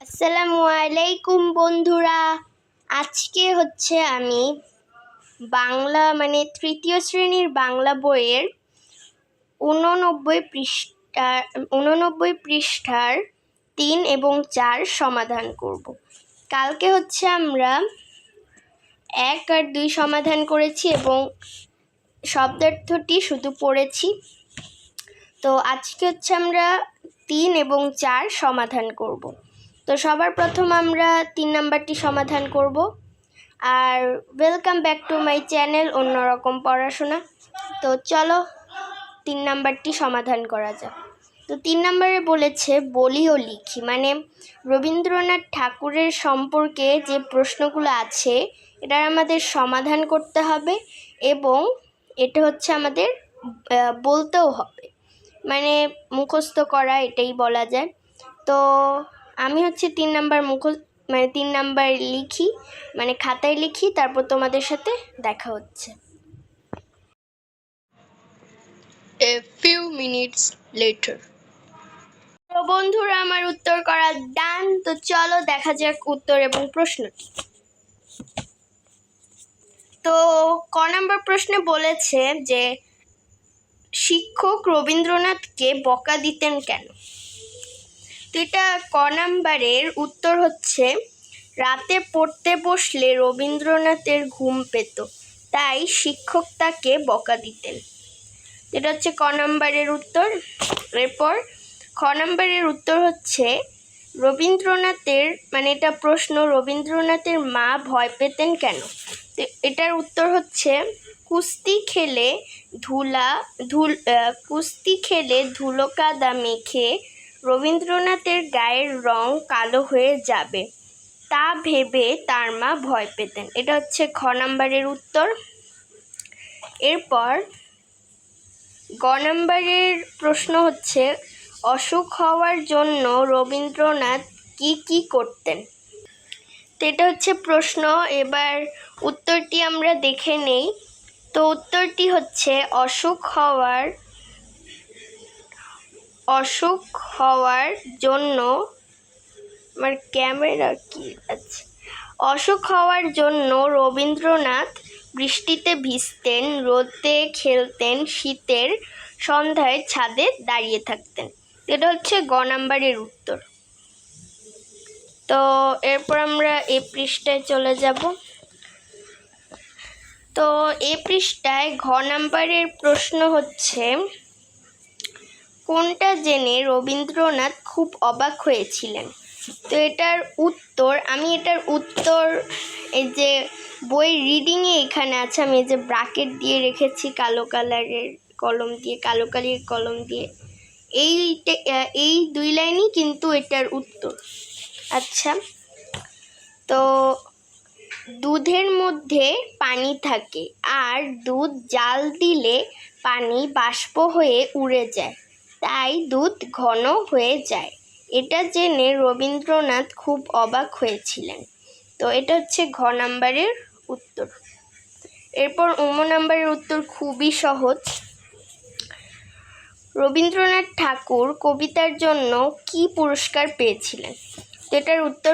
আসসালামু আলাইকুম বন্ধুরা। আজকে আমি বাংলা তৃতীয় শ্রেণীর বাংলা বইয়ের 89 পৃষ্ঠার 3 এবং 4 সমাধান করব। কালকে আমরা 1 আর 2 সমাধান করেছি এবং শব্দার্থটি শুধু পড়েছি। তো আজকে আমরা 3 এবং 4 সমাধান করব। তো সবার প্রথম আমরা 3 নাম্বারটি সমাধান করব। আর welcome back to my channel অন্যরকম পড়াশোনা। তো চলো 3 নাম্বারটি সমাধান করা যাক। তো 3 নাম্বারে বলেছে বলি ও লিখি, রবীন্দ্রনাথ ঠাকুরের সম্পর্কে যে প্রশ্নগুলো আছে এটা আমাদের সমাধান করতে হবে এবং এটা আমাদের বলতেও হবে, মুখস্থ করা এটাই বলা যায়। তো আমি 3 নাম্বার 3 নাম্বার লিখি, খাতায় লিখি, তারপর তোমাদের সাথে দেখা হচ্ছে। A few minutes later. তো বন্ধুরা আমার উত্তর করা ডান। তো চলো দেখা যাক উত্তর এবং প্রশ্নটি। তো ক নাম্বার প্রশ্নে বলেছে যে শিক্ষক রবীন্দ্রনাথকে বকা দিতেন কেন। তো এটা ক নাম্বারের উত্তর রাতে পড়তে বসলে রবীন্দ্রনাথের ঘুম পেত, তাই শিক্ষক তাকে বকা দিতেন। এটা ক নাম্বারের উত্তর। এরপর খ নাম্বারের উত্তর রবীন্দ্রনাথের এটা প্রশ্ন, রবীন্দ্রনাথের মা ভয় পেতেন কেন। তো এটার উত্তর কুস্তি খেলে ধুলো কাদা মেখে রবীন্দ্রনাথের গায়ের রং কালো হয়ে যাবে, তা ভেবে তার মা ভয় পেতেন। এটা খ নাম্বারের উত্তর। এরপর গ নাম্বারের প্রশ্ন অসুখ হওয়ার জন্য রবীন্দ্রনাথ কি করতেন। তো এটা প্রশ্ন। এবার উত্তরটি আমরা দেখে নেই। তো উত্তরটি অসুখ হওয়ার জন্য অসুখ হওয়ার জন্য রবীন্দ্রনাথ বৃষ্টিতে ভিজতেন, রোদে খেলতেন, শীতের সন্ধ্যায় ছাদে দাঁড়িয়ে থাকতেন। এটা গ নাম্বারের উত্তর। তো এরপর আমরা এই পৃষ্ঠায় চলে যাব। তো এই পৃষ্ঠায় ঘ নাম্বারের প্রশ্ন কোনটা জেনে রবীন্দ্রনাথ খুব অবাক হয়েছিলেন। তো এটার উত্তর এই যে বই রিডিংয়ে এখানে আছে, আমি এই যে ব্র্যাকেট দিয়ে রেখেছি কালো কালারের কলম দিয়ে। এই 2 লাইনই কিন্তু এটার উত্তর। আচ্ছা, তো দুধের মধ্যে পানি থাকে আর দুধ জাল দিলে পানি বাষ্প হয়ে উড়ে যায়, তাই দুধ ঘন হয়ে যায়। এটা জেনে রবীন্দ্রনাথ খুব অবাক হয়েছিলেন। তো এটা ঘ নাম্বারের উত্তর। এরপর নাম্বারের উত্তর খুবই সহজ। রবীন্দ্রনাথ ঠাকুর কবিতার জন্য কি পুরস্কার পেয়েছিলেন। তো এটার উত্তর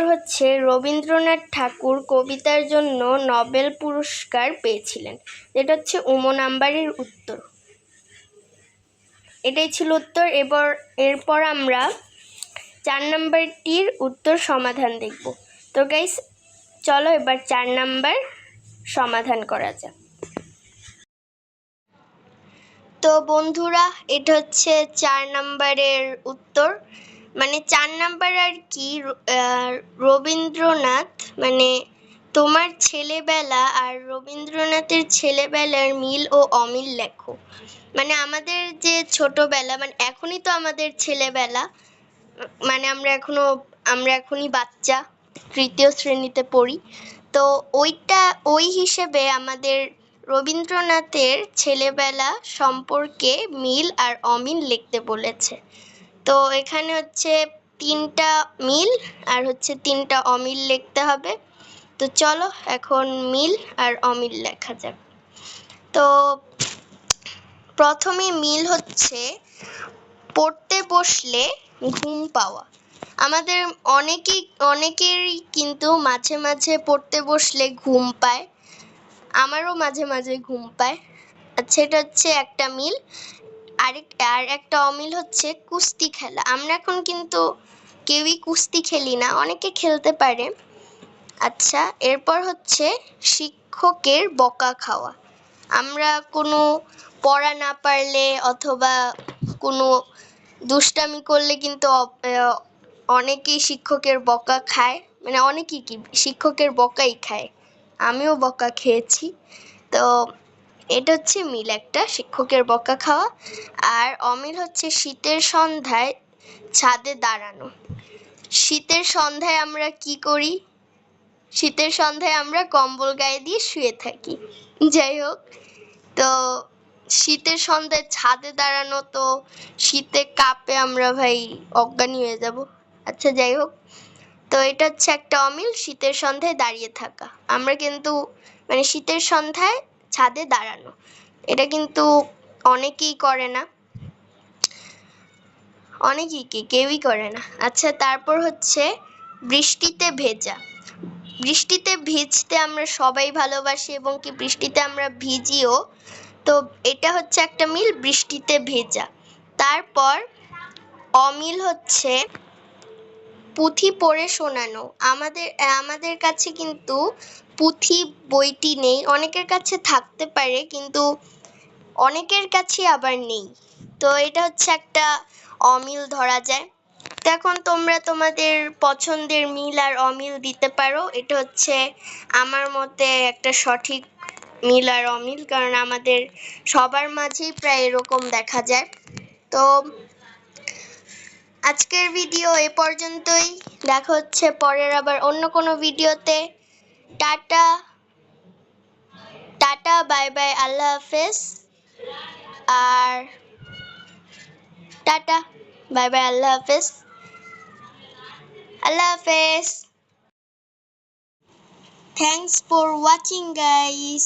রবীন্দ্রনাথ ঠাকুর কবিতার জন্য নোবেল পুরস্কার পেয়েছিলেন। এটা নাম্বারের উত্তর। এটাই ছিল উত্তর। এরপর আমরা 4 নাম্বারটির উত্তর সমাধান দেখব। তো গাইস চলো এবার 4 নাম্বার সমাধান করা যাক। তো বন্ধুরা এটা 4 নাম্বারের উত্তর। 4 নাম্বার আর কি, রবীন্দ্রনাথ তোমার ছেলেবেলা আর রবীন্দ্রনাথের ছেলেবেলার মিল ও অমিল লেখো। আমাদের যে ছোটবেলা, এখনই তো আমাদের ছেলেবেলা, আমরা এখনই বাচ্চা, তৃতীয় শ্রেণীতে পড়ি। তো ওই হিসেবে আমাদের রবীন্দ্রনাথের ছেলেবেলা সম্পর্কে মিল আর অমিল লিখতে বলেছে। তো এখানে 3টা মিল আর 3টা অমিল লিখতে হবে। তো চলো এখন মিল আর অমিল লেখা যাক। তো প্রথমে মিল পড়তে বসলে ঘুম পাওয়া। আমাদের অনেকেরই কিন্তু মাঝে মাঝে পড়তে বসলে ঘুম পায়, আমারও মাঝে মাঝে ঘুম পায়। আচ্ছা, এটা হচ্ছে একটা মিল। আর একটা অমিল হচ্ছে কুস্তি খেলা। আমরা এখন কিন্তু কেউই কুস্তি খেলি না, অনেকে খেলতে পারে। আচ্ছা, এরপর হচ্ছে শিক্ষকের বকা খাওয়া। আমরা কোনো পড়া না পারলে অথবা কোনো দুষ্টামি করলে কিন্তু অনেকেই শিক্ষকের বকা খায়, মানে অনেকেই কি শিক্ষকের বকাই খায়, আমিও বকা খেয়েছি। তো এটা হচ্ছে মিল একটা, শিক্ষকের বকা খাওয়া। আর অমিল হচ্ছে শীতের সন্ধ্যায় ছাদে দাঁড়ানো। শীতের সন্ধ্যায় আমরা কি করি? শীতের সন্ধ্যায় আমরা কম্বল গায়ে দিয়ে শুয়ে থাকি। যাই হোক, তো শীতের সন্ধ্যায় ছাদে দাঁড়ানো, তো শীতে কাঁপে আমরা ভাই অজ্ঞানী হয়ে যাব। আচ্ছা, যাই হোক, তো এটা হচ্ছে একটা অমিল, শীতের সন্ধ্যায় দাঁড়িয়ে থাকা। আমরা কিন্তু মানে শীতের সন্ধ্যায় ছাদে দাঁড়ানো, এটা কিন্তু অনেকেই করে না, অনেকেই কি কেউই করে না। আচ্ছা, তারপর হচ্ছে বৃষ্টিতে ভেজা। বৃষ্টিতে ভিজতে আমরা সবাই ভালোবাসি এবং কি বৃষ্টিতে আমরা ভিজিও। তো এটা হচ্ছে একটা মিল, বৃষ্টিতে ভেজা। তারপর অমিল হচ্ছে পুঁথি পড়ে শোনানো। আমাদের কাছে কিন্তু পুঁথি বইটি নেই, অনেকের কাছে থাকতে পারে কিন্তু অনেকের কাছে আবার নেই। তো এটা হচ্ছে একটা অমিল ধরা যায়। তো এখন তোমরা তোমাদের পছন্দের মিল আর অমিল দিতে পারো। এটা হচ্ছে আমার মতে একটা সঠিক মিল আর অমিল, কারণ আমাদের সবার মাঝেই প্রায় এরকম দেখা যায়। তো আজকের ভিডিও এ পর্যন্তই, দেখা হচ্ছে পরের আবার অন্য কোনো ভিডিওতে। টাটা, টাটা, বাই বাই, আল্লাহ হাফেজ। আর টাটা, বাই বাই, আল্লাহ হাফেজ, আল্লাহ হাফেজ। Thanks for watching, guys.